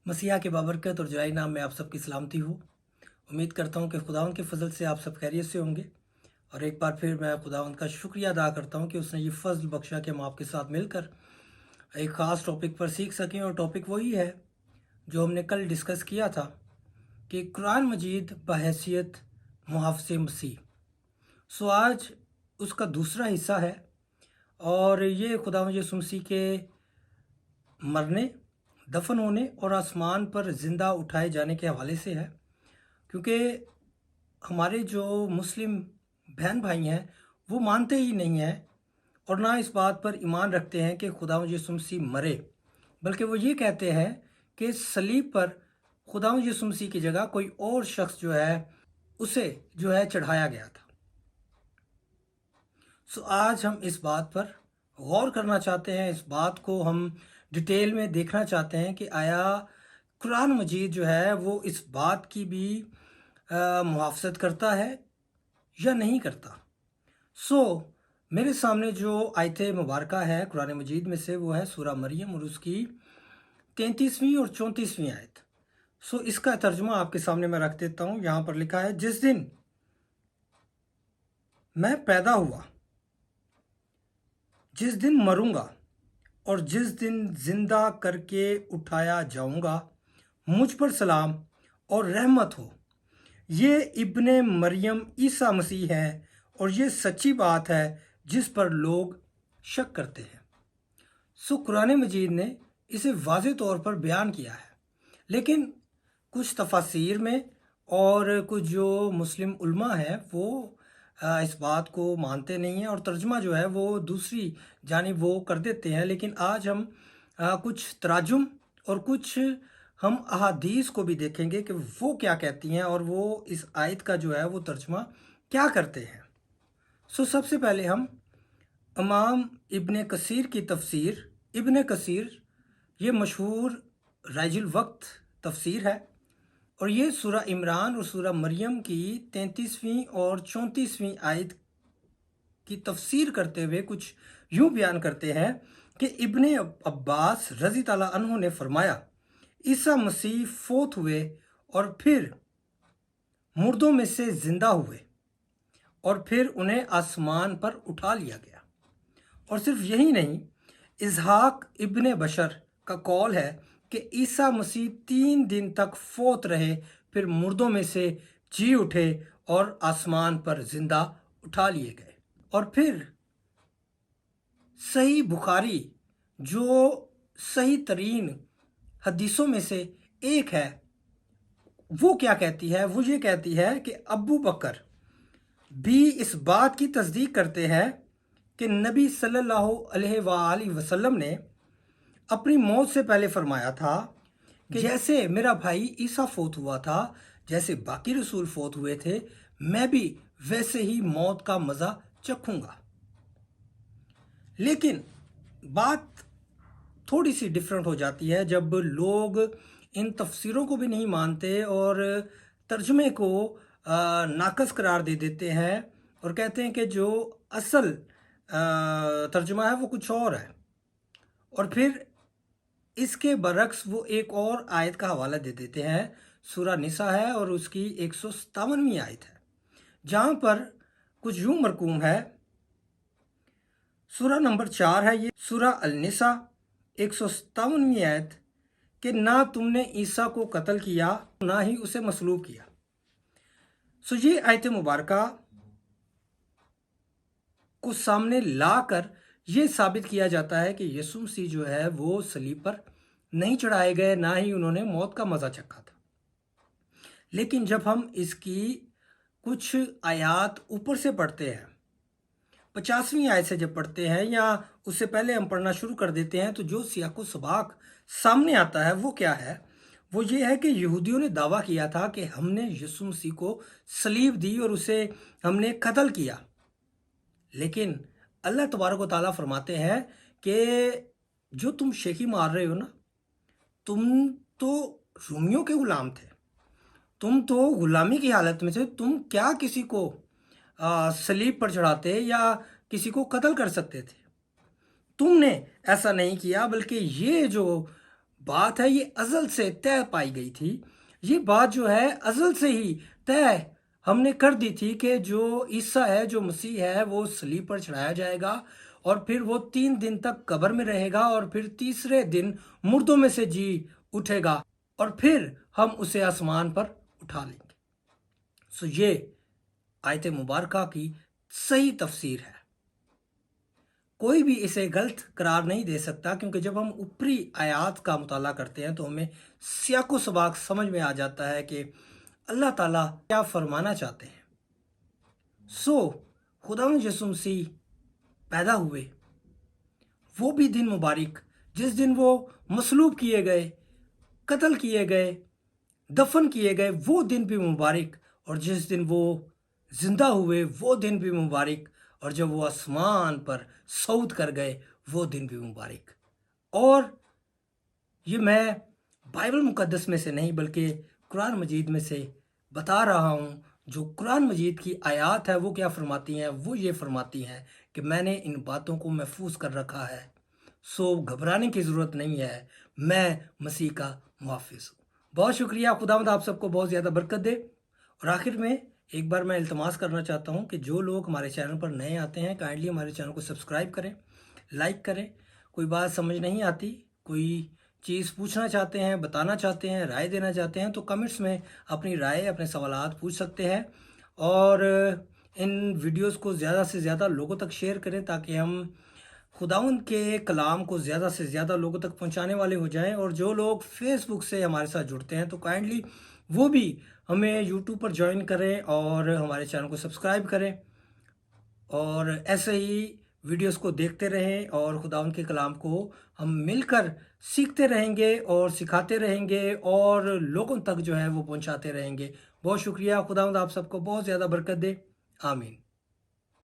मसीहा के बाबरकत और जलाई नाम में आप सबकी सलामती हो। उम्मीद करता हूँ कि खुदावंद के फजल से आप सब खैरियत से होंगे। और एक बार फिर मैं खुदावंद का शुक्रिया अदा करता हूँ कि उसने ये फजल बख्शा कि हम आपके साथ मिलकर एक ख़ास टॉपिक पर सीख सकें। और टॉपिक वही है जो हमने कल डिस्कस किया था कि कुरान मजीद बहैसियत मुहाफ़िज़ मसीह। सो आज उसका दूसरा हिस्सा है और ये खुदावंद यीशु मसीह के मरने, दफन होने और आसमान पर ज़िंदा उठाए जाने के हवाले से है। क्योंकि हमारे जो मुस्लिम बहन भाई हैं वो मानते ही नहीं हैं और ना इस बात पर ईमान रखते हैं कि खुदावंद यीशु मसीह मरे, बल्कि वो ये कहते हैं कि सलीब पर खुदावंद यीशु मसीह की जगह कोई और शख्स जो है उसे जो है चढ़ाया गया था। सो आज हम इस बात पर गौर करना चाहते हैं, इस बात को हम डिटेल में देखना चाहते हैं कि आया कुरान मजीद जो है वो इस बात की भी मुहाफ़ज़त करता है या नहीं करता। सो मेरे सामने जो आयत मुबारका है कुरान मजीद में से वो है सूरा मरियम और उसकी 33वीं और 34वीं आयत। सो इसका तर्जुमा आपके सामने मैं रख देता हूँ। यहाँ पर लिखा है, जिस दिन मैं पैदा हुआ, जिस दिन मरूंगा और जिस दिन जिंदा करके उठाया जाऊंगा, मुझ पर सलाम और रहमत हो। ये इब्ने मरियम ईसा मसीह है और ये सच्ची बात है जिस पर लोग शक करते हैं। सो कुरान मजीद ने इसे वाज़ेह तौर पर बयान किया है, लेकिन कुछ तफासिर में और कुछ जो मुस्लिम उलमा हैं वो इस बात को मानते नहीं हैं और तर्जुमा जो है वो दूसरी जानिब वो कर देते हैं। लेकिन आज हम कुछ तराजुम और कुछ हम अहादीस को भी देखेंगे कि वो क्या कहती हैं और वो इस आयत का जो है वो तर्जुमा क्या करते हैं। सो सबसे पहले हम इमाम इब्ने कसीर की तफसीर, इब्ने कसीर ये मशहूर राइजुल वक्त तफसीर है और ये सूरा इमरान और सूरा मरियम की 33वीं और 34वीं आयत की तफसीर करते हुए कुछ यूं बयान करते हैं कि इब्ने अब्बास रज़ी ताला अन्हु ने फरमाया, ईसा मसीह फोत हुए और फिर मुर्दों में से जिंदा हुए और फिर उन्हें आसमान पर उठा लिया गया। और सिर्फ यही नहीं, इसहाक इब्ने बशर का कौल है कि ईसा मसीह 3 दिन तक फोत रहे, फिर मुर्दों में से जी उठे और आसमान पर जिंदा उठा लिए गए। और फिर सही बुखारी जो सही तरीन हदीसों में से एक है वो क्या कहती है, वो ये कहती है कि अबू बकर भी इस बात की तस्दीक करते हैं कि नबी सल्लल्लाहु अलैहि वसल्लम ने अपनी मौत से पहले फरमाया था कि जैसे मेरा भाई ईसा फोत हुआ था, जैसे बाकी रसूल फोत हुए थे, मैं भी वैसे ही मौत का मज़ा चखूंगा। लेकिन बात थोड़ी सी डिफरेंट हो जाती है जब लोग इन तफसीरों को भी नहीं मानते और तर्जुमे को नाकस करार दे देते हैं और कहते हैं कि जो असल तर्जुमा है वो कुछ और है। और फिर इसके बरक्स वो एक और आयत का हवाला दे देते हैं, सूरा निसा है और उसकी 157वीं आयत है, जहाँ पर कुछ यूं मरकूम है। सूरा नंबर 4 है ये, सूरा अल-निसा 157वीं आयत, कि ना तुमने ईसा को कत्ल किया ना ही उसे मसलूब किया। सो ये आयत मुबारका को सामने लाकर ये साबित किया जाता है कि यीशु मसीह जो है वो सलीब पर नहीं चढ़ाए गए, ना ही उन्होंने मौत का मज़ा चखा था। लेकिन जब हम इसकी कुछ आयात ऊपर से पढ़ते हैं, 50वीं आयत से जब पढ़ते हैं या उससे पहले हम पढ़ना शुरू कर देते हैं, तो जो सियाको सबाक सामने आता है वो क्या है, वो ये है कि यहूदियों ने दावा किया था कि हमने यीशु मसीह को सलीब दी और उसे हमने कत्ल किया। लेकिन अल्लाह तबारक व तआला फरमाते हैं कि जो तुम शेखी मार रहे हो ना, तुम तो रोमियों के गुलाम थे, तुम तो गुलामी की हालत में थे, तुम क्या किसी को सलीब पर चढ़ाते या किसी को कत्ल कर सकते थे। तुमने ऐसा नहीं किया, बल्कि ये जो बात है ये अज़ल से तय पाई गई थी। ये बात जो है अज़ल से ही तय हमने कर दी थी कि जो ईसा है, जो मसीह है, वो सलीब पर चढ़ाया जाएगा और फिर वो 3 दिन तक कब्र में रहेगा और फिर तीसरे दिन मुर्दों में से जी उठेगा और फिर हम उसे आसमान पर उठा लेंगे। सो ये आयत मुबारका की सही तफसीर है। कोई भी इसे गलत करार नहीं दे सकता, क्योंकि जब हम ऊपरी आयात का मुताला करते हैं तो हमें सियाको सबाक समझ में आ जाता है कि अल्लाह ताला क्या फरमाना चाहते हैं। सो खुदावंद यीशु मसीह पैदा हुए, वो भी दिन मुबारक जिस दिन वो मसलूब किए गए, कत्ल किए गए, दफन किए गए, वो दिन भी मुबारक, और जिस दिन वो जिंदा हुए वो दिन भी मुबारक, और जब वो आसमान पर सऊद कर गए वो दिन भी मुबारक। और ये मैं बाइबल मुकद्दस में से नहीं बल्कि कुरान मजीद में से बता रहा हूँ। जो कुरान मजीद की आयत है वो क्या फरमाती हैं, वो ये फरमाती हैं कि मैंने इन बातों को महफूज कर रखा है, सो घबराने की ज़रूरत नहीं है, मैं मसीह का मुहाफ़िज़ हूँ। बहुत शुक्रिया, खुदावंद आप सबको बहुत ज़्यादा बरकत दे। और आखिर में एक बार मैं इल्तमास करना चाहता हूँ कि जो लोग हमारे चैनल पर नए आते हैं काइंडली हमारे चैनल को सब्सक्राइब करें, लाइक करें। कोई बात समझ नहीं आती, कोई चीज़ पूछना चाहते हैं, बताना चाहते हैं, राय देना चाहते हैं, तो कमेंट्स में अपनी राय, अपने सवालात पूछ सकते हैं। और इन वीडियोस को ज़्यादा से ज़्यादा लोगों तक शेयर करें ताकि हम खुदावंद के कलाम को ज़्यादा से ज़्यादा लोगों तक पहुंचाने वाले हो जाएं। और जो लोग फेसबुक से हमारे साथ जुड़ते हैं तो काइंडली वो भी हमें यूट्यूब पर ज्वाइन करें और हमारे चैनल को सब्सक्राइब करें, और ऐसे ही वीडियोस को देखते रहें और खुदावंद के कलाम को हम मिलकर सीखते रहेंगे और सिखाते रहेंगे और लोगों तक जो है वो पहुंचाते रहेंगे। बहुत शुक्रिया, खुदावंद आप सबको बहुत ज़्यादा बरकत दे। आमीन।